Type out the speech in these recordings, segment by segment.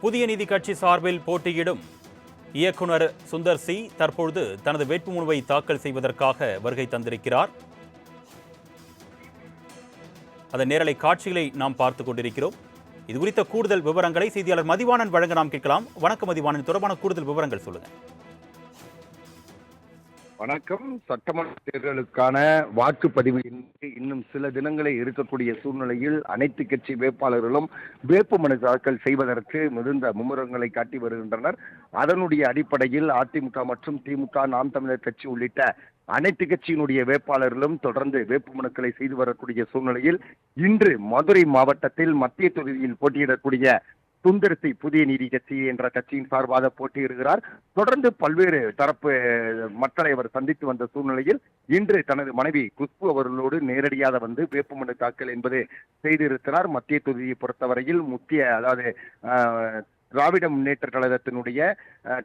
புதிய நீதி கட்சி சார்பில் போட்டியிடும் இயக்குனர் சுந்தர் சி தற்பொழுது தனது வேட்புமனுவை தாக்கல் செய்வதற்காக வருகை தந்திருக்கிறார். அதன் நேரலை காட்சிகளை நாம் பார்த்துக் கொண்டிருக்கிறோம். இது குறித்த கூடுதல் விவரங்களை செய்தியாளர் மதிவாணன் வழங்க நாம் கேட்கலாம். வணக்கம் மதிவாணன், தொடர்பான கூடுதல் விவரங்கள் சொல்லுங்க. வணக்கம். சட்டமன்ற தேர்தலுக்கான வாக்குப்பதிவு இன்னும் சில தினங்களே இருக்கக்கூடிய சூழ்நிலையில் அனைத்து கட்சி வேட்பாளர்களும் வேட்புமனு தாக்கல் செய்வதற்கு மிகுந்த மும்முரங்களை காட்டி வருகின்றனர். அதனுடைய அடிப்படையில் அதிமுக மற்றும் திமுக, நாம் தமிழர் கட்சி உள்ளிட்ட அனைத்து கட்சியினுடைய வேட்பாளர்களும் தொடர்ந்து வேட்புமனுக்களை செய்து வரக்கூடிய சூழ்நிலையில் இன்று மதுரை மாவட்டத்தில் மத்திய தொகுதியில் போட்டியிடக்கூடிய சுந்தர்சி புதிய நீதி கட்சி என்ற கட்சியின் சார்பாக போட்டியிடுகிறார். தொடர்ந்து பல்வேறு தரப்பு மக்களை அவர் சந்தித்து வந்த சூழ்நிலையில் இன்று தனது மனைவி குஷ்பு அவர்களோடு நேரடியாக வந்து வேட்புமனு தாக்கல் என்பது செய்திருக்கிறார். மத்திய தொகுதியை பொறுத்தவரையில் அதாவது திராவிட முன்னேற்ற கழகத்தினுடைய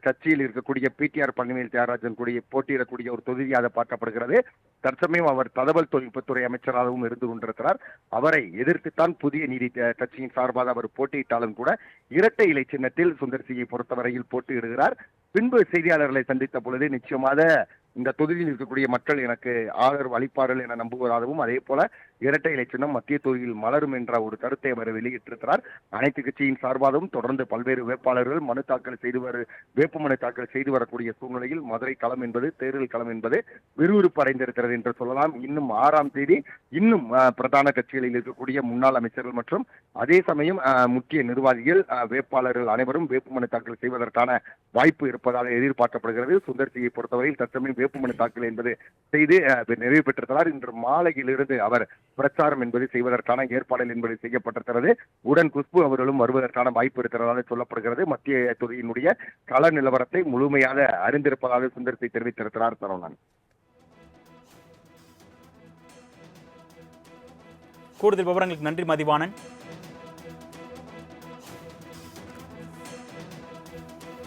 கட்சியில் இருக்கக்கூடிய பிடிஆர் பழனிவேல் தியாகராஜன் கூடிய போட்டியிடக்கூடிய ஒரு தொகுதியாக பார்க்கப்படுகிறது. தற்சமயம் அவர் தகவல் தொழில்நுட்பத்துறை அமைச்சராகவும் இருந்து கொண்டிருக்கிறார். அவரை எதிர்த்துத்தான் புதிய நீதி கட்சியின் சார்பாக அவர் போட்டியிட்டாலும் கூட இரட்டை இலை சின்னத்தில் சுந்தர்சியை பொறுத்தவரையில் போட்டியிடுகிறார். பின்பு செய்தியாளர்களை சந்தித்த பொழுது நிச்சயமாக இந்த தொகுதியில் இருக்கக்கூடிய மக்கள் எனக்கு ஆதரவு அளிப்பார்கள் என நம்புவதாகவும், அதே போல இரட்டை இலை சின்னம் மத்திய தொகுதியில் மலரும் என்ற ஒரு கருத்தை அவர் வெளியிட்டிருக்கிறார். அனைத்து கட்சியின் சார்பாகவும் தொடர்ந்து பல்வேறு வேட்பாளர்கள் வேட்புமனு தாக்கல் செய்து வரக்கூடிய சூழ்நிலையில் மதுரை களம் என்பது, தேர்தல் களம் என்பது விறுவிறுப்பு அடைந்திருக்கிறது என்று சொல்லலாம். இன்னும் 6ஆம் தேதி இன்னும் பிரதான கட்சிகளில் இருக்கக்கூடிய முன்னாள் அமைச்சர்கள் மற்றும் அதே சமயம் முக்கிய நிர்வாகிகள், வேட்பாளர்கள் அனைவரும் வேட்புமனு தாக்கல் செய்வதற்கான வாய்ப்பு இருப்பதாக எதிர்பார்க்கப்படுகிறது. சுந்தர்சியை பொறுத்தவரையில் தற்சமயம் வேட்புமனு தாக்கல் என்பது செய்து நிறைவு பெற்றிருக்கிறார். இன்று மாலையிலிருந்து அவர் பிரச்சாரம் என்பது செய்வதற்கான ஏற்பாடுகள் என்பது செய்யப்பட்டிருக்கிறது. உடன் குஷ்பு அவர்களும் வருவதற்கான வாய்ப்பு இருக்கிறதாக சொல்லப்படுகிறது. மத்திய தொகுதியினுடைய கள நிலவரத்தை முழுமையாக அறிந்திருப்பதாக சுந்தர்சி தெரிவித்திருக்கிறார். சரவணன், கூடுதல் விவரங்களுக்கு நன்றி மதிவாணன்.